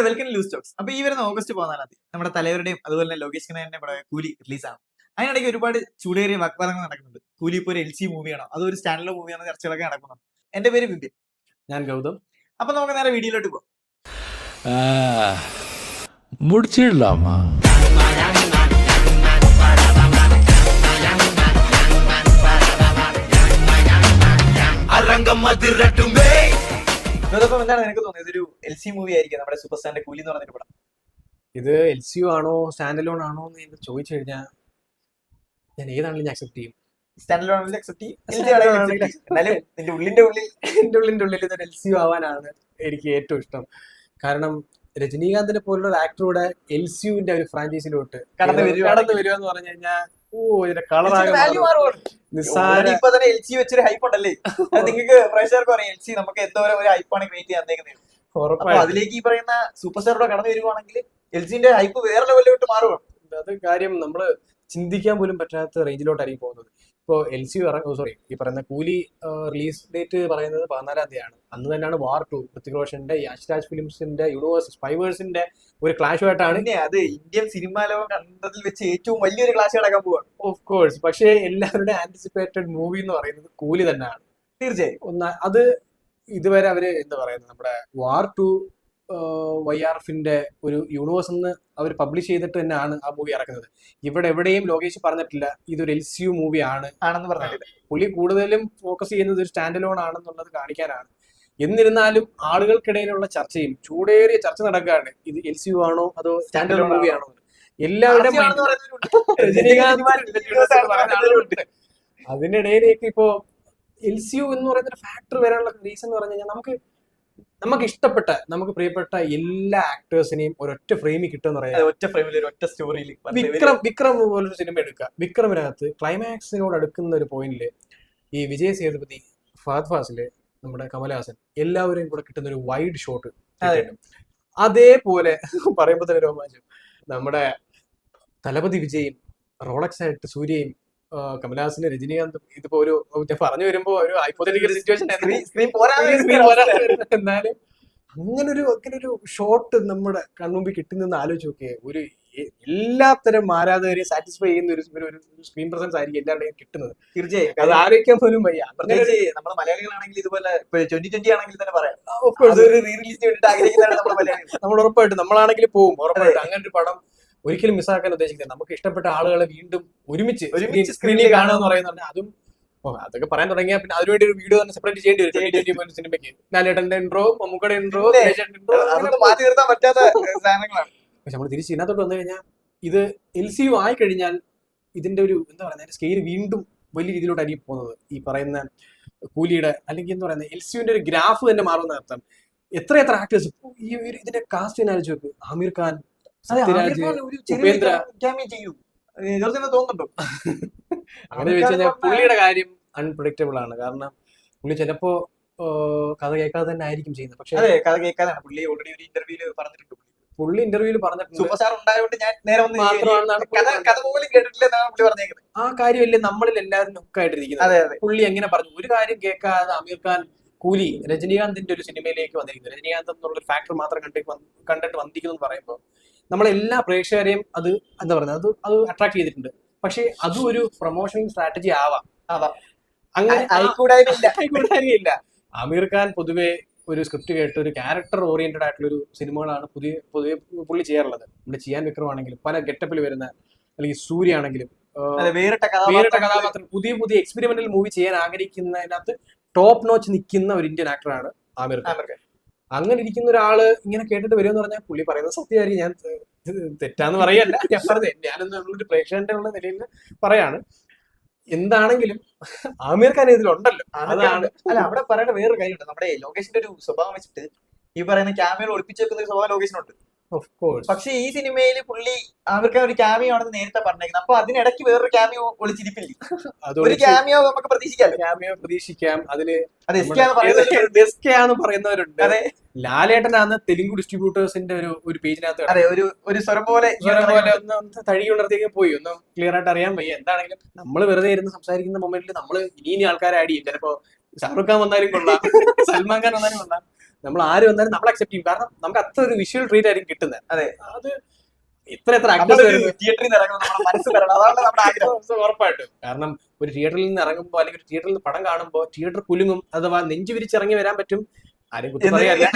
Welcome loose talks. അപ്പൊ ഈ വരുന്ന ഓഗസ്റ്റ് 14 നമ്മുടെ തലവരുടെയും അതുപോലെ തന്നെ ലോകേഷ് കനകന്റെ പടം കൂലി റിലീസാണ്. അതിനിടയ്ക്ക് ഒരുപാട് ചൂടേറിയ വാഗ്വാദങ്ങൾ നടക്കുന്നുണ്ട്. കൂലി ഇപ്പോൾ ഒരു LC മൂവിയാണോ അതോ ഒരു സ്റ്റാൻഡേർഡ് മൂവിയാണോ ചർച്ചകളൊക്കെ നടക്കുന്നുണ്ട്. എന്റെ പേര് വിപിൻ. ഞാൻ ഗൗതം. അപ്പൊ നമുക്ക് നേരെ വീഡിയോയിലോട്ട് പോകാം. முடிச்சிடலாமா? ഗൗതം, എന്താണ് നിനക്ക് തോന്നിയത്? ഇതൊരു LC മൂവി ആയിരിക്കും നമ്മുടെ സൂപ്പർ സ്റ്റാറിന്റെ കൂലി എന്ന് പറഞ്ഞൊരു പടം. ഇത് LCU ആണോ സ്റ്റാൻഡ് അലോൺ ആണോ എന്ന് എനിക്ക് ചോദിച്ചു കഴിഞ്ഞാൽ ഞാൻ ഏതാണെങ്കിലും ഞാൻ അക്സെപ്റ്റ് ചെയ്യും. സ്റ്റാൻഡേർഡ് ആണെങ്കിൽ അക്സെപ്റ്റ് ചെയ്യും, LC ആണെങ്കിലും accept ചെയ്യും. എന്നാലും നിന്റെ ഉള്ളിന്റെ ഉള്ളിൽ എൻ്റെ ഉള്ളിൽ ഇതൊരു LCU ആവാനാണ് എനിക്ക് ഏറ്റവും ഇഷ്ടം. കാരണം രജനീകാന്തിനെ പോലുള്ള ഒരു ആക്ടറുടെ LCUവിന്റെ ഒരു ഫ്രാഞ്ചൈസിയിലോട്ട് കടന്നു വരുവാ എന്ന് പറഞ്ഞു കഴിഞ്ഞാൽ ഇതിന്റെ കളറാകെ നിസ്സാര ഇപ്പൊ തന്നെ LC വെച്ചൊരു ഹൈപ്പ് ഉണ്ടല്ലേ? അത് നിങ്ങൾക്ക് പ്രേക്ഷകർക്ക് അറിയാം. LC നമുക്ക് എന്തോരം ഒരു ഹൈപ്പാണ് ക്രിയേറ്റ് ചെയ്യാൻ തന്നേക്കുന്നത്. അപ്പൊ ഉറപ്പായിട്ടും അതിലേക്ക് ഈ പറയുന്ന സൂപ്പർ സ്റ്റാറോടെ കടന്നു വരുവാണെങ്കിൽ LCന്റെ ഹൈപ്പ് വേറെ ലെവലിലോട്ട് മാറുവാണ്. അത് കാര്യം നമ്മള് ചിന്തിക്കാൻ പോലും പറ്റാത്ത റേഞ്ചിലോട്ടായിരിക്കും പോകുന്നത്. ഇപ്പോൾ LCU ഈ പറയുന്ന കൂലി റിലീസ് ഡേറ്റ് പറയുന്നത് 14-ാം തീയതിയാണ്. അന്ന് തന്നെയാണ് വാർ 2 ഋത്തിക് റോഷന്റെ യഷ്രാജ് ഫിലിംസിന്റെ യൂണിവേഴ്സ് സ്പൈവേഴ്സിന്റെ ഒരു ക്ലാഷ് ആയിട്ടാണ്. അത് ഇന്ത്യൻ സിനിമാ ലോകം കണ്ടതിൽ വെച്ച് ഏറ്റവും വലിയൊരു ക്ലാഷ് നടക്കാൻ പോവാണ്. Of course. പക്ഷേ എല്ലാവരുടെ ആന്റിസിപ്പേറ്റഡ് മൂവി എന്ന് പറയുന്നത് കൂലി തന്നെയാണ്. തീർച്ചയായും അത് ഇതുവരെ അവര് എന്താ പറയുന്നത്, നമ്മുടെ വാർ 2 YRFിന്റെ ഒരു യൂണിവേഴ്സ് എന്ന് അവർ പബ്ലിഷ് ചെയ്തിട്ട് തന്നെയാണ് ആ മൂവി ഇറക്കുന്നത്. ഇവിടെ എവിടെയും ലോകേഷ് പറഞ്ഞിട്ടില്ല ഇതൊരു LCU മൂവി ആണെന്ന് പറഞ്ഞിട്ടില്ല. പുള്ളി കൂടുതലും ഫോക്കസ് ചെയ്യുന്നത് ഒരു സ്റ്റാൻഡ് അലോൺ ആണെന്നുള്ളത് കാണിക്കാനാണ്. എന്നിരുന്നാലും ആളുകൾക്കിടയിലുള്ള ചർച്ചയും ചൂടേറിയ ചർച്ച നടക്കുകയാണ്. ഇത് LCU ആണോ അതോ സ്റ്റാൻഡ് അലോൺ മൂവി ആണോ? എല്ലാവരുടെയും അതിനിടയിലേക്ക് ഇപ്പോ LCU എന്ന് പറയുന്ന ഒരു ഫാക്ടർ വരാനുള്ള റീസൺ എന്ന് പറഞ്ഞു കഴിഞ്ഞാൽ നമുക്ക് ഇഷ്ടപ്പെട്ട നമുക്ക് പ്രിയപ്പെട്ട എല്ലാ ആക്ടേഴ്സിനെയും ഒരൊറ്റ ഫ്രെയിമിൽ കിട്ടുമെന്ന് പറയാം. ഒറ്റ ഫ്രെയിമിൽ ഒറ്റ സ്റ്റോറിയിൽ വിക്രം പോലൊരു സിനിമ എടുക്കുക. വിക്രമിനകത്ത് ക്ലൈമാക്സിനോട് അടുക്കുന്ന ഒരു പോയിന്റില് ഈ വിജയ് സേതുപതി, ഫഹദ് ഫാസില്, നമ്മുടെ കമലഹാസൻ എല്ലാവരെയും കൂടെ കിട്ടുന്ന ഒരു വൈഡ് ഷോട്ട്. അതേപോലെ പറയുമ്പോ തന്നെ രോമാഞ്ചം നമ്മുടെ തലപതി വിജയും റോളക്സ് ആയിട്ട് സൂര്യയും കമലഹാസന് രജനീകാന്തും ഇതിപ്പോ ഒരു പറഞ്ഞു വരുമ്പോ ഒരു ഹൈപ്പോത്തറ്റിക്കൽ സിറ്റുവേഷൻ എന്നാലും അങ്ങനൊരു ഷോട്ട് നമ്മുടെ കൺമുമ്പിൽ കിട്ടുന്നെന്ന് ആലോചിച്ച് നോക്കിയേ. ഒരു എല്ലാത്തരം ആരാധകരെയും സാറ്റിസ്ഫൈ ചെയ്യുന്ന ഒരു സ്ക്രീൻ പ്രസൻസ് ആയിരിക്കും എല്ലാവരുടെയും കിട്ടുന്നത്. തീർച്ചയായും അത് ആലോചിക്കാൻ പോലും വയ്യ. നമ്മുടെ മലയാളികളാണെങ്കിൽ ഇതുപോലെ 2020 ആണെങ്കിൽ തന്നെ പറയാം, നമ്മൾ ഉറപ്പായിട്ടും നമ്മളാണെങ്കിൽ പോകും. ഉറപ്പായിട്ടും അങ്ങനെ ഒരു പടം ഒരിക്കലും മിസ്സാക്കാൻ ഉദ്ദേശിക്കുന്നത്. നമുക്ക് ഇഷ്ടപ്പെട്ട ആളുകളെ വീണ്ടും ഒരുമിച്ച് സ്ക്രീനിൽ കാണുക എന്ന് പറയുന്നുണ്ട്. അതും അതൊക്കെ പറയാൻ തുടങ്ങിയാൽ പിന്നെ അതിനുവേണ്ടി ഒരു വീഡിയോ തന്നെ സെപ്പറേറ്റ് ചെയ്യേണ്ടി വരും. സിനിമയ്ക്ക് ലാലേട്ടന്റെ ഇൻട്രോ, മമ്മൂക്കയുടെ ഇൻട്രോ, മാറ്റി നിർത്താൻ പറ്റാത്ത സാധനങ്ങളാണ്. പക്ഷെ നമ്മൾ തിരിച്ച് ഇതിനകത്തോട്ട് വന്നു കഴിഞ്ഞാൽ ഇത് LCU ആയി കഴിഞ്ഞാൽ ഇതിന്റെ ഒരു എന്താ പറയുക സ്കെയിൽ വീണ്ടും വലിയ രീതിയിലോട്ടായിരിക്കും പോകുന്നത്. ഈ പറയുന്ന കൂലിയുടെ അല്ലെങ്കിൽ എന്താ പറയുന്നത് LCUവിന്റെ ഒരു ഗ്രാഫ് തന്നെ മാറുന്ന അർത്ഥം. എത്ര ആക്ടേഴ്സ് ഈ ഇതിന്റെ കാസ്റ്റ് ആലോചിച്ച് നോക്ക്. ആമിർ ഖാൻ, സത്യരാജ്, ഉപേന്ദ്ര തോന്നുന്നുണ്ടോ? അങ്ങനെ വെച്ച് കഴിഞ്ഞാൽ പുള്ളിയുടെ കാര്യം അൺപ്രഡിക്റ്റബിൾ ആണ്. കാരണം പുള്ളി ചിലപ്പോ കഥ കേൾക്കാതെ തന്നെ ആയിരിക്കും ചെയ്യുന്നത്. പക്ഷേ കഥ കേൾക്കാതാണ് പുള്ളി ഓൾറെഡി ഒരു ഇന്റർവ്യൂല് പറഞ്ഞിട്ടുണ്ട്. സൂപ്പർ സ്റ്റാർ ഉണ്ടായതുകൊണ്ട് ഞാൻ നേരെ കഥ പോലും കേട്ടിട്ടില്ല എന്നാണ് പുള്ളി പറഞ്ഞേക്കുന്നത്. ആ കാര്യമല്ലേ നമ്മളിൽ എല്ലാവരും ഒക്കെ ആയിട്ടിരിക്കുന്നത്. പുള്ളി എങ്ങനെ പറഞ്ഞു ഒരു കാര്യം കേൾക്കാതെ ആമിർ ഖാൻ കൂലി രജനീകാന്തിന്റെ ഒരു സിനിമയിലേക്ക് വന്നിരിക്കുന്നത്. രജനീകാന്ത് എന്നുള്ള ഒരു ഫാക്ടർ മാത്രം കണ്ടിട്ട് വന്നിരിക്കുന്നു എന്ന് പറയുമ്പോൾ നമ്മളെല്ലാ പ്രേക്ഷകരെയും അത് എന്താ പറയുന്നത് അത് അട്രാക്ട് ചെയ്തിട്ടുണ്ട്. പക്ഷെ അതും ഒരു പ്രൊമോഷൻ സ്ട്രാറ്റജി ആവാം. അങ്ങനെ ആയിക്കൂടായില്ല. ആമിർ ഖാൻ പൊതുവെ ഒരു സ്ക്രിപ്റ്റ് കേട്ട് ഒരു ക്യാരക്ടർ ഓറിയന്റഡ് ആയിട്ടുള്ള ഒരു സിനിമകളാണ് പൊതുവെ പുള്ളി ചെയ്യാറുള്ളത്. നമ്മുടെ ചിയാൻ വിക്രം ആണെങ്കിലും പല ഗെറ്റപ്പിൽ വരുന്ന, അല്ലെങ്കിൽ സൂര്യ ആണെങ്കിലും വേറിട്ട കഥാപാത്രം പുതിയ എക്സ്പെരിമെന്റൽ മൂവി ചെയ്യാൻ ആഗ്രഹിക്കുന്നതിനകത്ത് ടോപ്പ് നോച്ച് നിൽക്കുന്ന ഒരു ഇന്ത്യൻ ആക്ടറാണ് ആമിർ ഖാൻ. അങ്ങനെ ഇരിക്കുന്ന ഒരാള് ഇങ്ങനെ കേട്ടിട്ട് വരുമെന്ന് പറഞ്ഞാൽ പുള്ളി പറയുന്നത് സത്യമായിരിക്കും. ഞാൻ തെറ്റാന്ന് പറയല്ല, ഞാൻ പറഞ്ഞത് ഞാനൊരു പ്രേക്ഷകന്റെ ഉള്ള നിലയിൽ പറയാണ്. എന്താണെങ്കിലും ആമിർ ഖാൻ ഇതിലുണ്ടല്ലോ. അതാണ് അവിടെ പറയേണ്ട വേറൊരു കാര്യമുണ്ട്. നമ്മുടെ ലോകേഷിന്റെ ഒരു സ്വഭാവം വെച്ചിട്ട് ഈ പറയുന്ന ക്യാമിയോൾ ഒളിപ്പിച്ചു വെക്കുന്ന ഒരു സ്വഭാവം ലോകേഷിനുണ്ട്. പക്ഷെ ഈ സിനിമയിൽ പുള്ളി ആമിർ ഖാൻ ഒരു ക്യാമിയോ ആണെന്ന് നേരത്തെ പറഞ്ഞേക്കുന്നത്. അപ്പൊ അതിനിടയ്ക്ക് വേറൊരു ക്യാമിയോ ഒളിച്ചിരിപ്പില്ലേ? ഒരു ക്യാമിയോ നമുക്ക് പ്രതീക്ഷിക്കാം. അതില് പറയുന്നവരുണ്ട്. ലാലേട്ടനാണ് തെലുങ്ക് ഡിസ്ട്രിബ്യൂട്ടേഴ്സിന്റെ ഒരു പേജിനകത്ത് ഒരു സ്വരം പോലെ ഒന്ന് തഴി ഉണർത്തിയൊക്കെ പോയി. ഒന്നും ക്ലിയർ ആയിട്ട് അറിയാൻ വയ്യ. എന്താണെങ്കിലും നമ്മൾ വെറുതെ ഇരുന്ന് സംസാരിക്കുന്ന മൊമെന്റിൽ നമ്മൾ ഇനി ആൾക്കാരെ ആഡ് ചെയ്യും. ചിലപ്പോ ഷാറുഖ് ഖാൻ വന്നാലും കൊള്ളാം, സൽമാൻ ഖാൻ വന്നാലും കൊള്ളാം. നമ്മൾ ആര് വന്നാലും നമ്മൾ അക്സെപ്റ്റ് ചെയ്യും. കാരണം നമുക്ക് അത്ര ഒരു വിഷ്വൽ ട്രീറ്റ് ആയിരിക്കും കിട്ടുന്നത്. അതെ, അത് എത്ര ആക്ടേഴ്സ് തിയേറ്ററിൽ നിന്ന് ഇറങ്ങുമ്പോൾ നമ്മുടെ മനസ്സ് വരണം, അതാണ് നമ്മുടെ ആഗ്രഹം. ഉറപ്പായിട്ടും. കാരണം ഒരു തിയേറ്ററിൽ നിന്ന് ഇറങ്ങുമ്പോൾ അല്ലെങ്കിൽ ഒരു തിയേറ്ററിൽ നിന്ന് പടം കാണുമ്പോൾ തിയേറ്റർ കുലുങ്ങും, അഥവാ നെഞ്ചു വിരിച്ചിറങ്ങി വരാൻ പറ്റും. ആരും കുറ്റം പറയാല്ല.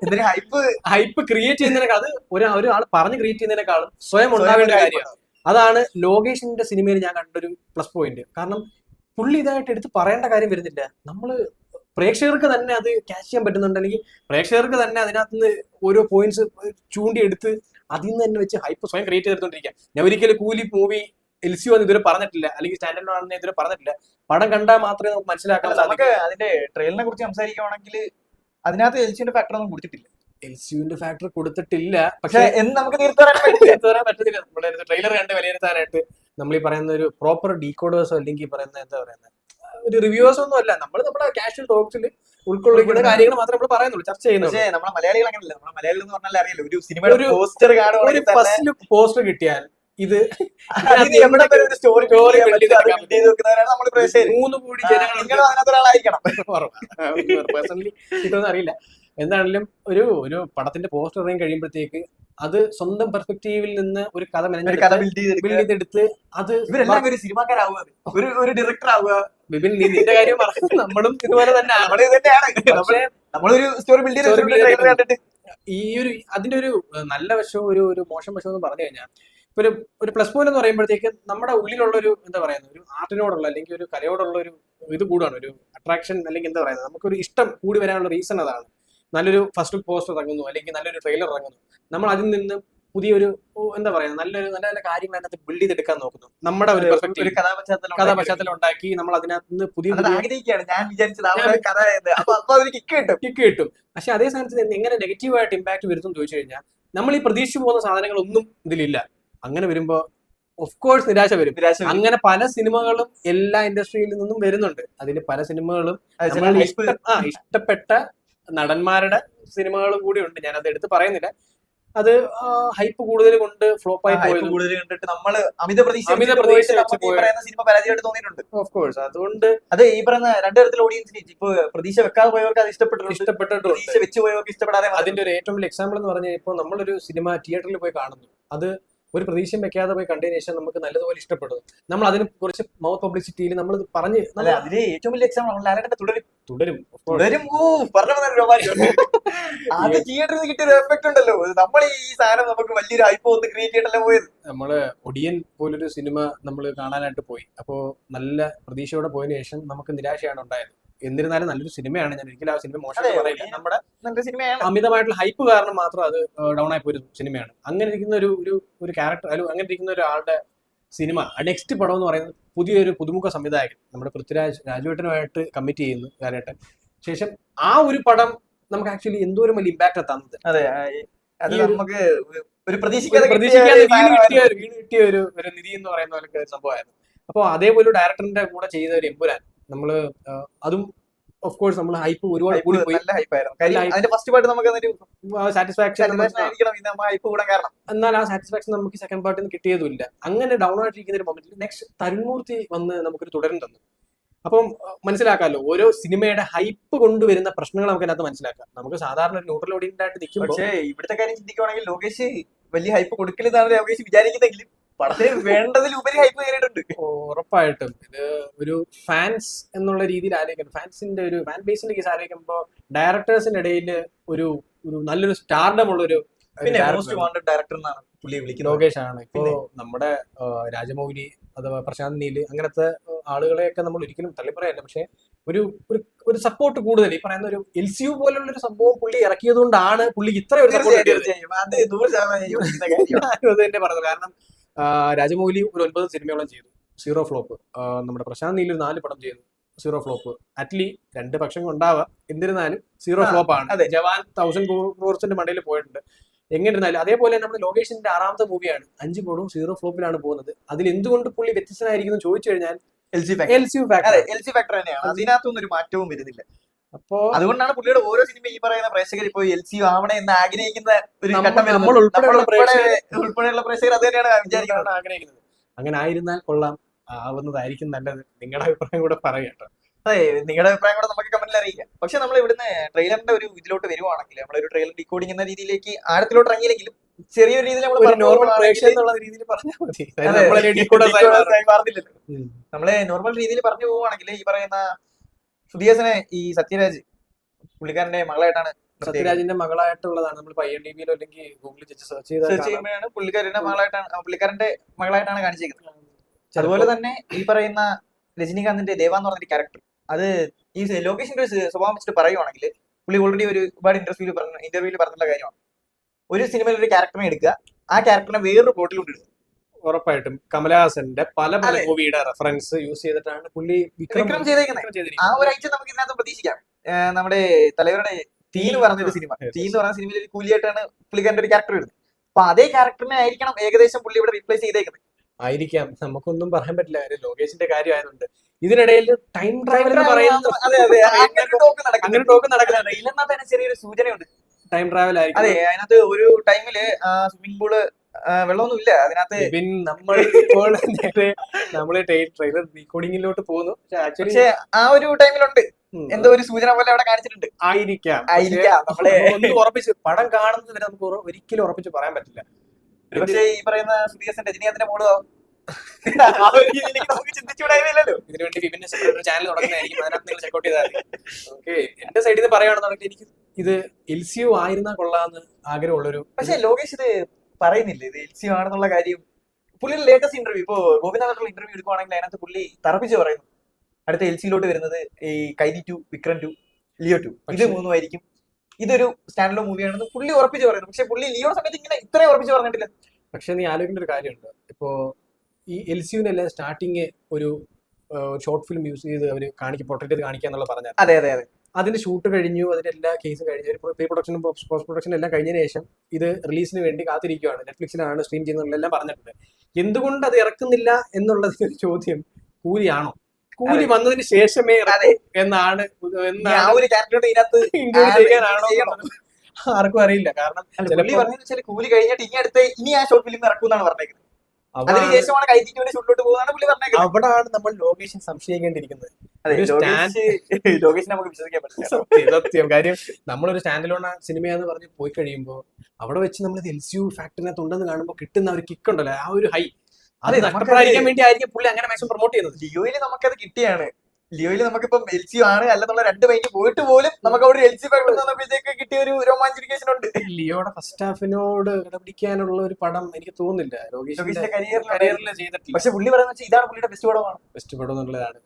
എന്തൊരു ഹൈപ്പ് ക്രിയേറ്റ് ചെയ്യുന്നതിനേക്കാൾ, അത് ഒരാൾ പറഞ്ഞ് ക്രിയേറ്റ് ചെയ്യുന്നതിനേക്കാളും സ്വയം ഉണ്ടാവേണ്ട കാര്യമാണ്. അതാണ് ലോകേഷിന്റെ സിനിമയിൽ ഞാൻ കണ്ടൊരു പ്ലസ് പോയിന്റ്. കാരണം പുള്ളി ഇതായിട്ട് എടുത്ത് പറയേണ്ട കാര്യം വരുന്നില്ല. നമ്മള് പ്രേക്ഷകർക്ക് തന്നെ അത് ക്യാച്ച് ചെയ്യാൻ പറ്റുന്നുണ്ട്, അല്ലെങ്കിൽ പ്രേക്ഷകർക്ക് തന്നെ അതിനകത്ത് നിന്ന് ഓരോ പോയിന്റ്സ് ചൂണ്ടിയെടുത്ത് അതിൽ നിന്ന് തന്നെ വെച്ച് ഹൈപ്പ് സ്വയം ക്രിയേറ്റ് ചെയ്തെടുത്തോണ്ടിരിക്കുക. ഞാൻ ഒരിക്കലും കൂലി മൂവി എൽസിയോ എന്ന് ഇതുവരെ പറഞ്ഞിട്ടില്ല, അല്ലെങ്കിൽ സ്റ്റാൻഡേർഡ് ആണെന്ന് ഇതുവരെ പറഞ്ഞിട്ടില്ല. പടം കണ്ടാൽ മാത്രമേ നമുക്ക് മനസ്സിലാക്കാൻ സാധിക്കൂ. നമുക്ക് അതിന്റെ ട്രെയിലറിനെ കുറിച്ച് സംസാരിക്കുകയാണെങ്കിൽ അതിനകത്ത് എൽസിയുടെ ഫാക്ടർ ഒന്നും കൊടുത്തിട്ടില്ല. എൽസിയുടെ ഫാക്ടർ കൊടുത്തിട്ടില്ല, പക്ഷെ എന്ന് നമുക്ക് തീർത്തുതരാൻ പറ്റത്തില്ല. നമ്മുടെ ട്രെയിലർ കണ്ട് വിലയിരുത്താനായിട്ട് നമ്മൾ ഈ പറയുന്ന ഒരു പ്രോപ്പർ ഡീകോഡേഴ്സോ അല്ലെങ്കിൽ ഈ പറയുന്ന എന്താ പറയുന്നത് ഒരു റിവ്യൂവേഴ്സോ ഒന്നും അല്ല. നമ്മൾ നമ്മുടെ കാഷ്വൽ ടോക്സിൽ ഉൾക്കൊള്ളിക്കുന്ന കാര്യങ്ങൾ മാത്രമേ നമ്മൾ പറയുന്നുള്ളൂ, ചർച്ച ചെയ്യുന്നത്. പക്ഷേ നമ്മളെ മലയാളികൾ അങ്ങനെയല്ല. നമ്മളെ മലയാളികൾ എന്ന് പറഞ്ഞാൽ അറിയില്ല, ഒരു സിനിമയുടെ പോസ്റ്റർ കാണുവാണെങ്കിൽ ഫസ്റ്റ് ലുക്ക് പോസ്റ്റർ കിട്ടിയാൽ ഇത് എവിടെ വരെ ഒരു സ്റ്റോറി നമ്മൾ 3 കോടി ജനങ്ങൾ ഒരാളായിരിക്കണം. പേഴ്സണലി കിട്ടുമെന്ന് അറിയില്ല. എന്താണെങ്കിലും ഒരു പടത്തിന്റെ പോസ്റ്റർ ഇറങ്ങി കഴിയുമ്പോഴത്തേക്ക് അത് സ്വന്തം പെർസ്പെക്റ്റീവിൽ നിന്ന് ഒരു കഥ ബിൽഡ് ചെയ്തെടുത്ത് അത് ഇവരെല്ലാം ഒരു സിനിമാക്കാരാവുക, ഒരു ഡയറക്ടർ ആവുക. ബിപിൻ നിന്റെ കാര്യം പറഞ്ഞു, നമ്മളും ഇതുപോലെ തന്നെയാണ്. പക്ഷേ നമ്മളൊരു സ്റ്റോറി ബിൽഡ് ചെയ്തിട്ട് ഈ ഒരു അതിന്റെ ഒരു നല്ല വശവും ഒരു മോശം വശവും എന്ന് പറഞ്ഞു കഴിഞ്ഞാൽ, ഇപ്പൊ ഒരു പ്ലസ് പോയിന്റ് എന്ന് പറയുമ്പോഴത്തേക്ക് നമ്മുടെ ഉള്ളിലുള്ള ഒരു എന്താ പറയുന്നത് ഒരു ആർട്ടിനോടുള്ള അല്ലെങ്കിൽ ഒരു കലയോടുള്ള ഒരു ഇത് കൂടാണ്, ഒരു അട്രാക്ഷൻ അല്ലെങ്കിൽ എന്താ പറയുന്നത് നമുക്കൊരു ഇഷ്ടം കൂടി വരാനുള്ള റീസൺ അതാണ്. നല്ലൊരു ഫസ്റ്റ് ലുക്ക് പോസ്റ്റർ ഇറങ്ങുന്നു അല്ലെങ്കിൽ നല്ലൊരു ട്രെയിലർ ഇറങ്ങുന്നു, നമ്മൾ അതിൽ നിന്ന് പുതിയൊരു എന്താ പറയുക നല്ല നല്ല കാര്യങ്ങൾ അതിനകത്ത് ബിൽഡ് ചെയ്തെടുക്കാൻ നോക്കുന്നു. നമ്മുടെ ഒരു ഒരു കഥാപശ്ചാത്തലം ഉണ്ടാക്കി നമ്മൾ അതിനകത്ത് നിന്ന് പുതിയ ആഗ്രഹിക്കുകയാണ്. ഞാൻ വിചാരിച്ചത് കിക്ക് കിട്ടും. പക്ഷെ അതേ സ്ഥാനത്ത് എങ്ങനെ നെഗറ്റീവായിട്ട് ഇമ്പാക്ട് വരുത്തും ചോദിച്ചു കഴിഞ്ഞാൽ, നമ്മൾ ഈ പ്രതീക്ഷിച്ചു പോകുന്ന സാധനങ്ങളൊന്നും ഇതിലില്ല. അങ്ങനെ വരുമ്പോ ഓഫ് കോഴ്സ് നിരാശ വരും. അങ്ങനെ പല സിനിമകളും എല്ലാ ഇൻഡസ്ട്രിയിൽ നിന്നും വരുന്നുണ്ട്. അതിൽ പല സിനിമകളും ഇഷ്ടപ്പെട്ട നടന്മാരുടെ സിനിമകളും കൂടി ഉണ്ട്. ഞാനത് എടുത്ത് പറയുന്നില്ല. അത് ഹൈപ്പ് കൂടുതൽ കൊണ്ട് ഫ്ലോപ്പായി പോയത് കൂടുതൽ കണ്ടിട്ട് നമ്മള് അമിത പ്രതീക്ഷ സിനിമ പരാജയമായിട്ട് തോന്നിയിട്ടുണ്ട്. Of course. അതുകൊണ്ട് അത് ഈ പറയുന്ന രണ്ടു തരത്തിലുള്ള ഓഡിയൻസിന് ഇപ്പൊ പ്രതീക്ഷ വെക്കാതെ പോയവർക്ക് അത് ഇഷ്ടപ്പെട്ടിട്ടുണ്ട്, പ്രതീക്ഷ വെച്ച് പോയവർക്ക് ഇഷ്ടപ്പെടാതെ. അതിന്റെ ഒരു ഏറ്റവും വലിയ എക്സാമ്പിൾ എന്ന് പറഞ്ഞാൽ, ഇപ്പോൾ നമ്മളൊരു സിനിമ തിയേറ്ററിൽ പോയി കാണുന്നു, അത് ഒരു പ്രതീക്ഷയും വെക്കാതെ പോയി കണ്ടതിന് ശേഷം നമുക്ക് നല്ലതുപോലെ ഇഷ്ടപ്പെടുന്നു. നമ്മൾ അതിന് കുറച്ച് മൗത്ത് പബ്ലിസിറ്റിയിൽ നമ്മൾ പറഞ്ഞ് അതിന് ഏറ്റവും വലിയ എക്സാമ്പിൾ ലാലേട്ടന്റെ തുടരും. അത് തിയേറ്ററിൽ കിട്ടിയൊരു എഫക്ട് ഉണ്ടല്ലോ. നമ്മൾ ഈ സാധനം നമുക്ക് വലിയൊരു ഹൈപ്പ് ഒന്ന് ക്രിയേറ്റ് ചെയ്തിട്ടല്ലേ പോയത്. നമ്മള് ഒടിയൻ പോലൊരു സിനിമ നമ്മൾ കാണാനായിട്ട് പോയി. അപ്പോ നല്ല പ്രതീക്ഷയോടെ പോയതിനു ശേഷം നമുക്ക് നിരാശയാണ് ഉണ്ടായത്. എന്നിരുന്നാലും നല്ലൊരു സിനിമയാണ്. ഞാൻ ഒരിക്കലും ആ സിനിമ മോശം പറയില്ല. നമ്മുടെ നല്ല സിനിമയാണ്. അമിതമായിട്ടുള്ള ഹൈപ്പ് കാരണം മാത്രം അത് ഡൗൺ ആയി പോയൊരു സിനിമയാണ്. അങ്ങനെ ഇരിക്കുന്ന ഒരു ക്യാരക്ടർ അല്ലെങ്കിൽ അങ്ങനെ ഇരിക്കുന്ന ഒരാളുടെ സിനിമ നെക്സ്റ്റ് പടം എന്ന് പറയുന്നത് പുതിയൊരു പുതുമുഖ സംവിധായകൻ നമ്മുടെ രാജുവേട്ടനുമായിട്ട് കമ്മിറ്റ് ചെയ്യുന്നു കാലഘട്ടം ശേഷം ആ ഒരു പടം നമുക്ക് ആക്ച്വലി എന്തോരം വലിയ ഇമ്പാക്ട് തന്നത്. അതെ, അത് നമുക്ക് ഒരു പ്രതീക്ഷിക്കാതെ വീണ് കിട്ടിയ ഒരു നിധി എന്ന് പറയുന്ന പോലെ സംഭവമായിരുന്നു. അപ്പോൾ അതേപോലെ ഡയറക്ടറിന്റെ കൂടെ ചെയ്ത ഒരു എമ്പുരാൻ നമ്മള് അതും ഓഫ് കോഴ്സ് നമ്മൾ ഹൈപ്പ് ഒരുപാട് കൂടി പോയി. അതിന്റെ ഫസ്റ്റ് പാർട്ട് നമുക്ക് സാറ്റിസ്ഫാക്ഷൻ കാരണം, എന്നാൽ ആ സാറ്റിസ്ഫാക്ഷൻ നമുക്ക് സെക്കൻഡ് പാർട്ടിൽ നിന്ന് കിട്ടിയതുമില്ല. അങ്ങനെ ഡൗൺ ആയിട്ടിരിക്കുന്ന ഒരു മൊമെന്റിൽ നെക്സ്റ്റ് തരുൺമൂർത്തി വന്ന് നമുക്കൊരു തുടരും തന്നു. അപ്പം മനസ്സിലാക്കാമല്ലോ ഓരോ സിനിമയുടെ ഹൈപ്പ് കൊണ്ടുവരുന്ന പ്രശ്നങ്ങൾ നമുക്ക് അതിനകത്ത് മനസ്സിലാക്കാം. നമുക്ക് സാധാരണ ഒരു ന്യൂട്രൽ ഓഡിയൻസ് ആയിട്ട് നിൽക്കുമ്പോൾ, പക്ഷേ ഇവിടുത്തെ കാര്യം ചിന്തിക്കുവാണെങ്കിൽ ലോകേഷ് വലിയ ഹൈപ്പ് കൊടുക്കലെന്നാണ് ലോകേഷ് വിചാരിക്കുന്നെങ്കിലും പടത്തിന് വേണ്ടതിലുപരി ഹൈപ്പ് കയറിയിട്ടുണ്ട്. ഉറപ്പായിട്ടും ഇത് ഒരു ഫാൻസ് എന്നുള്ള രീതിയിൽ ആലോചിക്കണം. ഫാൻസിന്റെ ഒരു ഫാൻ ബേസിന്റെ കേസ് ആലോചിക്കുമ്പോൾ ഡയറക്ടേഴ്സിന്റെ ഇടയിൽ ഒരു നല്ലൊരു സ്റ്റാർഡം ഉള്ള ഒരു ഡയറക്ടർ എന്നാണ് പുള്ളിയെ വിളിക്കുന്നത്. ലോകേഷ് ആണ്. ഇപ്പോ നമ്മുടെ രാജമൗലി അഥവാ പ്രശാന്ത് നീല് അങ്ങനത്തെ ആളുകളെയൊക്കെ നമ്മൾ ഒരിക്കലും തള്ളിപ്പറയല്ല. പക്ഷെ ഒരു സപ്പോർട്ട് കൂടുതൽ ഈ പറയുന്ന ഒരു LCU പോലുള്ള ഒരു സംഭവം പുള്ളി ഇറക്കിയത് കൊണ്ടാണ് പുള്ളിക്ക് ഇത്ര ഒരു സപ്പോർട്ട് തന്നെ പറഞ്ഞത്. കാരണം രാജമൗലി ഒരു 9 സിനിമയോളം ചെയ്തു, 0 ഫ്ലോപ്പ്. നമ്മുടെ പ്രശാന്ത് നീല് ഒരു 4 പടം ചെയ്തു, 0 ഫ്ലോപ്പ്. അറ്റ്ലി 2 പക്ഷം ഉണ്ടാവാം, എന്നിരുന്നാലും 0 ഫ്ലോപ്പ് ആണ്. ജവാൻ 1000 crores മണ്ടയിൽ പോയിട്ടുണ്ട്. എങ്ങനെ ഇരുന്നാലും അതേപോലെ നമ്മുടെ ലോകേഷിന്റെ 6ാമത്തെ മൂവിയാണ്, 5 പടവും 0 ഫ്ലോപ്പിലാണ് പോകുന്നത്. അതിൽ എന്തുകൊണ്ട് പുള്ളി വ്യത്യസ്തനായിരിക്കുന്നു ചോദിച്ചു കഴിഞ്ഞാൽ LC ഫാക്ടർ തന്നെയാണ്. അതിനകത്തൊന്നും ഒരു മാറ്റവും വരുന്നില്ല. അപ്പോ അതുകൊണ്ടാണ് പുള്ളിയുടെ ഓരോ സിനിമ ഈ പറയുന്ന പ്രേക്ഷകർ ഇപ്പോൾ LCU ആവണേ എന്ന് ആഗ്രഹിക്കുന്ന ഒരു ഘട്ടം ഉൾപ്പെടെയുള്ള പ്രേക്ഷകർ അത് തന്നെയാണ് വിചാരിക്കുന്നത്, ആഗ്രഹിക്കുന്നത്. അങ്ങനെ ആയിരുന്നാൽ കൊള്ളാം, ആവുന്നതായിരിക്കും നല്ലത്. നിങ്ങളുടെ അഭിപ്രായം കൂടെ പറയാം കേട്ടോ. അതെ, നിങ്ങളുടെ അഭിപ്രായം കൂടെ നമുക്ക് കമന്റിൽ അറിയിക്കാം. പക്ഷെ നമ്മൾ ഇവിടുന്ന് ട്രെയിലറിന്റെ ഒരു ഇതിലോട്ട് വരുവാണെങ്കിൽ, നമ്മളൊരു ട്രെയിലർ ഡീകോഡിംഗ് എന്ന രീതിയിലേക്ക് ആഴത്തിലോട്ട് ഇറങ്ങിയില്ലെങ്കിലും ചെറിയൊരു രീതിയിൽ നമ്മൾ ഒരു നോർമൽ പ്രേക്ഷകൻ എന്നുള്ള രീതിയിൽ പറഞ്ഞാൽ മതി. മാറുന്നില്ലല്ലോ. നമ്മള് നോർമൽ രീതിയിൽ പറഞ്ഞു പോവുകയാണെങ്കിൽ ഈ പറയുന്ന സുധിയാസനെ ഈ സത്യരാജ് പുള്ളിക്കാരന്റെ മകളായിട്ടാണ് സത്യരാജിന്റെ മകളായിട്ടുള്ളതാണ്. നമ്മൾ IMDb-യിലോ അല്ലെങ്കിൽ ഗൂഗിളിൽ സെർച്ച് ചെയ്യുമ്പോഴാണ് പുള്ളിക്കാരന്റെ മകളായിട്ടാണ് കാണിച്ചിരിക്കുന്നത്. അതുപോലെ തന്നെ ഈ പറയുന്ന രജനീകാന്തിന്റെ ദേവ എന്ന് പറഞ്ഞൊരു ക്യാരക്ടർ, അത് ഈ ലോകേഷിന്റെ ഒരു സ്വഭാവം വെച്ചിട്ട് പറയുവാണെങ്കിൽ പുള്ളി ഓൾറെഡി ഒരുപാട് ഇന്റർവ്യൂവിൽ പറഞ്ഞിട്ടുള്ള കാര്യമാണ്. ഒരു സിനിമയിൽ ഒരു ക്യാരക്ടറിനെ എടുക്കുക, ആ ക്യാരക്ടറിനെ വേറൊരു പ്ലോട്ടിലോട്ട് ഇടുക. ഉറപ്പായിട്ടും കമലഹാസന്റെ പല മൂവിയുടെ റെഫറൻസ് യൂസ് ചെയ്തിട്ടാണ് പുള്ളി വിക്രം ചെയ്തേക്കുന്നത്. ആ ഒരു ഐറ്റം നമുക്ക് ഇതിനകത്ത് പ്രതീക്ഷിക്കാം. നമ്മുടെ തലവരുടെ തീ എന്ന് പറഞ്ഞൊരു സിനിമ, തീ എന്ന് പറഞ്ഞ സിനിമയിൽ ഒരു കൂലിയായിട്ടാണ് പുള്ളിക്കാരന്റെ ഒരു ക്യാരക്ടർ ഇടുന്നത്. അപ്പൊ അതേ ക്യാരക്ടറിനെ ആയിരിക്കണം ഏകദേശം പുള്ളി ഇവിടെ റീപ്ലേസ് ചെയ്തേക്കുന്നത്. ആയിരിക്കാം, നമുക്കൊന്നും പറയാൻ പറ്റില്ല. ലോകേഷിന്റെ കാര്യം ആയതുകൊണ്ട്. ഇതിനിടയിൽ ടൈം ട്രാവൽ എന്ന് പറയുന്നത് അങ്ങനെ ടോക്ക് നടക്കുന്നുണ്ട്. ഇതിനകത്ത് തന്നെ ചെറിയൊരു സൂചനയുണ്ട്, ടൈം ട്രാവൽ ആയിരിക്കും. അതെ, അതിനകത്ത് ഒരു ടൈമില് സ്വിമ്മിംഗ് പൂള് വെള്ളമൊന്നും ഇല്ല അതിനകത്ത്. നമ്മള് ട്രെയിലർ റീകോഡിങ്ങിലോട്ട് പോകുന്നു. പക്ഷെ ആ ഒരു ടൈമിലുണ്ട് എന്തോ ഒരു സൂചന പോലെ അവിടെ കാണിച്ചിട്ടുണ്ട്. ആയിരിക്കാം. നമ്മളെ ഉറപ്പിച്ച് പടം കാണുന്നത് വരെ നമുക്ക് ഒരിക്കലും ഉറപ്പിച്ച് പറയാൻ പറ്റില്ല. പക്ഷേ ഈ പറയുന്ന സുധിയാസൻ രജനീകാന്തിന്റെ മോളോ നമുക്ക് ചിന്തിച്ചുകൂടായിരുന്നല്ലോ. ഇതിനുവേണ്ടി വിഭിന്ന ചാനൽ തുടങ്ങുന്നതായിരിക്കും, അതിനകത്ത് നിങ്ങൾ ചെക്കൗട്ട് ചെയ്താൽ മതി. ഓക്കെ, എന്റെ സൈഡിൽ നിന്ന് പറയുകയാണെന്നുണ്ടെങ്കിൽ എനിക്ക് ഇത് LCU ആയിരുന്നാ കൊള്ളാന്ന് ആഗ്രഹമുള്ളൊരു. പക്ഷെ ലോകേഷ് ഇത് പറയുന്നില്ല ഇത് LCU ആണെന്നുള്ള കാര്യം. പുള്ളിയുടെ ലേറ്റസ്റ്റ് ഇന്റർവ്യൂ, ഇപ്പോ ഗോപിനാഥുള്ള ഇന്റർവ്യൂ എടുക്കുവാണെങ്കിൽ അതിനകത്ത് പുള്ളി തറപ്പിച്ച് പറയുന്നു അടുത്ത LCയിലോട്ട് വരുന്നത് ഈ കൈദി 2, വിക്രം 2, ലിയോ 2 ഇത് മൂന്നുമായിരിക്കും, ഇതൊരു സ്റ്റാൻഡലോ മൂവിയാണെന്ന് പുള്ളി ഉറപ്പിച്ച് പറയുന്നു. പക്ഷെ പുള്ളി ലിയോ സമയത്ത് ഇങ്ങനെ ഇത്രയും ഉറപ്പിച്ച് പറഞ്ഞിട്ടില്ല. പക്ഷെ നീ ആലോചിക്കേണ്ട ഒരു കാര്യമുണ്ട്, ഇപ്പോ ഈ LCUനെല്ലാം സ്റ്റാർട്ടിങ് ഒരു ഷോർട്ട് ഫിലിം യൂസ് ചെയ്ത് അവർ പോർട്രേറ്റ് ചെയ്ത് കാണിക്കുക എന്നുള്ള പറഞ്ഞാൽ. അതെ അതെ അതെ, അതിന്റെ ഷൂട്ട് കഴിഞ്ഞു, അതിന്റെ എല്ലാ കേസും കഴിഞ്ഞു, പ്രീ പ്രൊഡക്ഷനും പോസ്റ്റ് പ്രൊഡക്ഷനും എല്ലാം കഴിഞ്ഞതിന് ശേഷം ഇത് റിലീസിന് വേണ്ടി കാത്തിരിക്കുകയാണ്, നെറ്റ്ഫ്ലിക്സിലാണ് സ്ട്രീം ചെയ്യുന്നതെല്ലാം പറഞ്ഞിട്ടുണ്ട്. എന്തുകൊണ്ട് അത് ഇറക്കുന്നില്ല എന്നുള്ളതിന്റെ ചോദ്യം കൂലിയാണോ? കൂലി വന്നതിന് ശേഷമേ എന്നാണ് ആർക്കും അറിയില്ല. കാരണം കൂലി കഴിഞ്ഞിട്ട് ഇനി ആ ഷോർട്ട് ഫിലിം ഇറക്കുമെന്നാണ് പറഞ്ഞേക്കുന്നത്. അവിടാണ് നമ്മൾ ലോകേഷൻ സംശയിക്കേണ്ടിയിരിക്കുന്നത്. സത്യം. കാര്യം നമ്മളൊരു സ്റ്റാൻഡ് ലോൺ സിനിമയാന്ന് പറഞ്ഞ് പോയി കഴിയുമ്പോൾ അവിടെ വെച്ച് നമ്മൾ LCU ഫാക്ടറിനകത്ത് ഉണ്ടെന്ന് കാണുമ്പോൾ കിട്ടുന്ന ഒരു കിക്ക് ഉണ്ടല്ലോ, ആ ഒരു ഹൈ, അത് നഷ്ടപ്പെടാതിരിക്കാൻ വേണ്ടി ആയിരിക്കും പുള്ളി അങ്ങനെ മാക്സിമം പ്രൊമോട്ട് ചെയ്യുന്നത്. ലിയോയിൽ നമുക്കത് കിട്ടിയാണ്. ലിയോയിൽ നമുക്കിപ്പം LCU ആണ് അല്ലെന്നുള്ള 2 മൈൻഡ് പോയിട്ട് പോലും നമുക്ക് അവിടെ LCU ഫാക്ടറിക്ക് കിട്ടിയ ഒരു രോമാഞ്ചിഫിക്കേഷൻ ഉണ്ട്. ലിയോയുടെ ഫസ്റ്റ് ഹാഫിനോട് കിടപിടിക്കാനുള്ള ഒരു പടം എനിക്ക് തോന്നുന്നില്ല ലോകേഷിന്റെ കരിയറിൽ ചെയ്തിട്ടില്ല. പക്ഷെ പുള്ളി പറയുന്നത് ഇതാണ് പുള്ളിയുടെ ബെസ്റ്റ് പടമാണ്. ബെസ്റ്റ് പടം എന്നുള്ളതാണ്.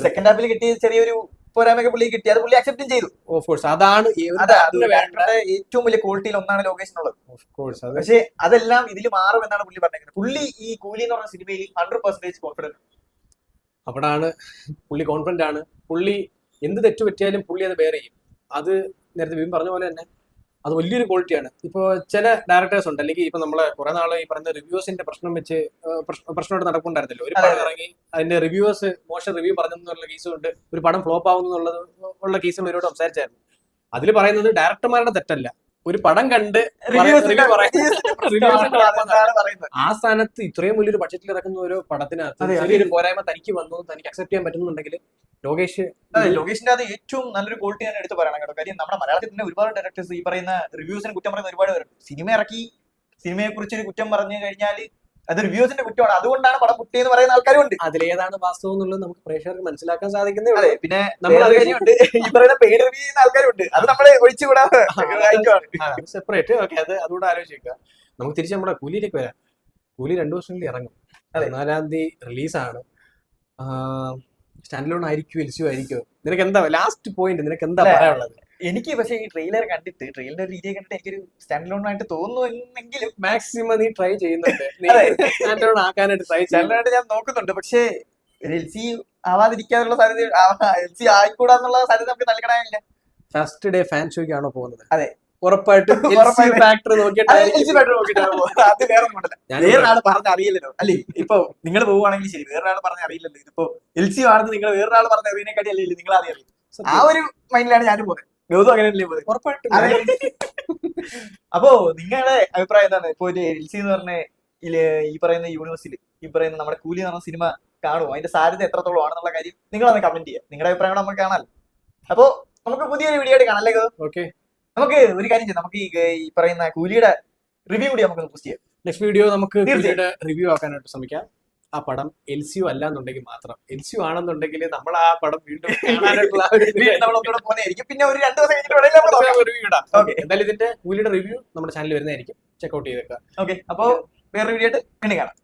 സെക്കൻഡ് ഹാഫിൽ കിട്ടിയ ചെറിയൊരു പോരായ്മയൊക്കെ പുള്ളി കിട്ടി, അത് പുള്ളി അക്സെപ്റ്റും ചെയ്തു. ഓഫ് കോഴ്സ്, അതാണ് ഏറ്റവും വലിയ ക്വാളിറ്റിയിൽ ഒന്നാണ് ലോകേഷിനുള്ളത്. ഓഫ് കോഴ്സ്, പക്ഷെ അതെല്ലാം ഇതിൽ മാറും എന്നാണ് പുള്ളി പറഞ്ഞത്. പുള്ളി ഈ കൂലി എന്ന് പറഞ്ഞ സിനിമയിൽ 100% കോൺഫിഡന്റ്. അവിടാണ് പുള്ളി കോൺഫിഡന്റ് ആണ്. പുള്ളി എന്ത് തെറ്റ് പറ്റിയാലും പുള്ളി അത് ബെയർ ചെയ്യും. അത് നേരത്തെ വിപിൻ പറഞ്ഞ പോലെ തന്നെ അത് വലിയൊരു ക്വാളിറ്റിയാണ്. ഇപ്പോൾ ചില ഡയറക്ടേഴ്സ് ഉണ്ട്, അല്ലെങ്കിൽ ഇപ്പൊ നമ്മളെ കുറെ നാള് ഈ പറഞ്ഞ റിവ്യൂസിന്റെ പ്രശ്നം വെച്ച് പ്രശ്നമായിട്ട് നടക്കുന്നുണ്ടായിരുന്നല്ലോ. ഒരു പടം ഇറങ്ങി അതിന്റെ റിവ്യൂവേഴ്സ് മോശം റിവ്യൂ പറഞ്ഞെന്നുള്ള കേസ് കൊണ്ട് ഒരു പടം ഫ്ലോപ്പ് ആവുന്നുള്ളത് ഉള്ള കേസുകൾ ഇവരോട് സംസാരിച്ചായിരുന്നു. അതിൽ പറയുന്നത് ഡയറക്ടർമാരുടെ തെറ്റല്ല, ഒരു പടം കണ്ട് ആ സ്ഥാനത്ത് ഇത്രയും വലിയൊരു ബഡ്ജറ്റിൽ ഇറക്കുന്ന ഒരു പടത്തിനകത്ത് ചെറിയൊരു പോരായ്മ തനിക്ക് വന്നു, തനിക്ക് അക്സെപ്റ്റ് ചെയ്യാൻ പറ്റുന്നുണ്ടെങ്കിൽ ലോകേഷിന്റെ അത് ഏറ്റവും നല്ലൊരു ക്വാളിറ്റി ഞാൻ എടുത്ത് പറയണം കേട്ടോ. കാര്യം നമ്മുടെ മലയാളത്തിൽ തന്നെ ഒരുപാട് ഡയറക്ടേഴ്സ് ഈ പറയുന്ന റിവ്യൂസിന് കുറ്റം പറയുന്ന ഒരുപാട് പേരുണ്ട്. സിനിമ ഇറക്കി സിനിമയെ കുറിച്ച് ഒരു കുറ്റം പറഞ്ഞു കഴിഞ്ഞാൽ അത് റിവ്യൂസിന്റെ കുറ്റമാണ്, അതുകൊണ്ടാണ് പടം കുട്ടിയെന്ന് പറയുന്ന ആൾക്കാരും ഉണ്ട്. അതിലേതാണ് വാസ്തവം എന്നുള്ളത് നമുക്ക് പ്രേക്ഷകർക്ക് മനസ്സിലാക്കാൻ സാധിക്കുന്നേ. പിന്നെ നമ്മൾ ഈ പറയുന്ന പെയ്ഡ് റിവ്യൂ ചെയ്യുന്ന ആൾക്കാരുണ്ട്, അത് നമ്മളെ ഒഴിച്ചുകൂടാതെ സെപ്പറേറ്റ്. ഓക്കെ, അതുകൂടെ ആലോചിക്കുക. നമുക്ക് തിരിച്ച് നമ്മുടെ കൂലിയിലേക്ക് വരാം. കൂലി 2 ദിവസങ്ങളിൽ ഇറങ്ങും. 14-ാം തീയതി റിലീസാണ്. സ്റ്റാൻഡ് ലോൺ ആയിരിക്കും, LCU ആയിരിക്കും? നിനക്ക് എന്താ ലാസ്റ്റ് പോയിന്റ്, നിനക്ക് എന്താ പറയാനുള്ളത്? എനിക്ക് പക്ഷേ ഈ ട്രെയിലർ കണ്ടിട്ട്, ട്രെയിലറിന്റെ രീതിയെ കണ്ടിട്ട് എനിക്കൊരു സ്റ്റാൻഡ് ലോൺ ആയിട്ട് തോന്നുന്നെങ്കിലും മാക്സിമം നീ ട്രൈ ചെയ്യുന്നുണ്ട്, സ്റ്റാൻഡ് ലോൺ ആക്കാനായിട്ട് ട്രൈ ചെയ്യാനായിട്ട് ഞാൻ നോക്കുന്നുണ്ട്. പക്ഷേ LCU ആവാതിരിക്കാനുള്ള സാധ്യത, LCU ആയിക്കൂടാന്നുള്ള സാധ്യത നമുക്ക് നൽകണമില്ല. ഫസ്റ്റ് ഡേ ഫാൻ ഷോയ്ക്കാണോ പോകുന്നത്? അതെ, ഉറപ്പായിട്ടും ഫാക്ടർ വേറൊരാൾ പറഞ്ഞ അറിയില്ലല്ലോ അല്ലേ. ഇപ്പൊ നിങ്ങൾ പോവുകയാണെങ്കിൽ ശരി, വേറൊരാൾ പറഞ്ഞ അറിയില്ലല്ലോ. ഇതിപ്പോ LCU ആണെന്ന് നിങ്ങൾ വേറൊരാൾ പറഞ്ഞ അറിയുന്നതിനെക്കാട്ടി അല്ലേ നിങ്ങൾ ആദ്യം അറിയില്ല. ആ ഒരു മൈൻഡിലാണ് ഞാനും പോകുന്നത്. ഗൗതം അങ്ങനെയല്ലേ പോകുന്നത്? ഉറപ്പായിട്ടും. അപ്പോ നിങ്ങളുടെ അഭിപ്രായം എന്താണ്? ഇപ്പൊ ഒരു LCU എന്ന് പറഞ്ഞ ഈ പറയുന്ന യൂണിവേഴ്സിൽ ഈ പറയുന്ന നമ്മുടെ കൂലി എന്ന് പറഞ്ഞ സിനിമ കാണുമോ, അതിന്റെ സാധ്യത എത്രത്തോളം ആണെന്നുള്ള കാര്യം നിങ്ങളൊന്ന് കമന്റ് ചെയ്യുക. നിങ്ങളുടെ അഭിപ്രായം നമുക്ക് കാണാമല്ലോ. അപ്പോ നമുക്ക് പുതിയൊരു വീഡിയോ ആയിട്ട് കാണാം അല്ലേ? ഓക്കെ, നമുക്ക് ഒരു കാര്യം ചെയ്യാം, നമുക്ക് ഈ പറയുന്ന കൂലിയുടെ റിവ്യൂ കൂടി നമുക്ക് പോസ്റ്റ് ചെയ്യാം. നെക്സ്റ്റ് വീഡിയോ നമുക്ക് റിവ്യൂ ആക്കാനായിട്ട് ശ്രമിക്കാം. ആ പടം LCU അല്ല എന്നുണ്ടെങ്കിൽ മാത്രം. LCU ആണെന്നുണ്ടെങ്കിൽ നമ്മൾ ആ പടം വീണ്ടും കാണാനായിട്ടുള്ള പോകുന്നതായിരിക്കും. പിന്നെ ഒരു 2 ദിവസം കഴിഞ്ഞിട്ട് റിവ്യൂ ഇടാം. എന്തായാലും ഇതിന്റെ കൂലിയുടെ റിവ്യൂ നമ്മുടെ ചാനലിൽ വരുന്നതായിരിക്കും. ചെക്ക്ഔട്ട് ചെയ്തേക്കാം. ഓക്കെ, അപ്പോ വേറെ വീഡിയോ ആയിട്ട് പിന്നെ കാണാം.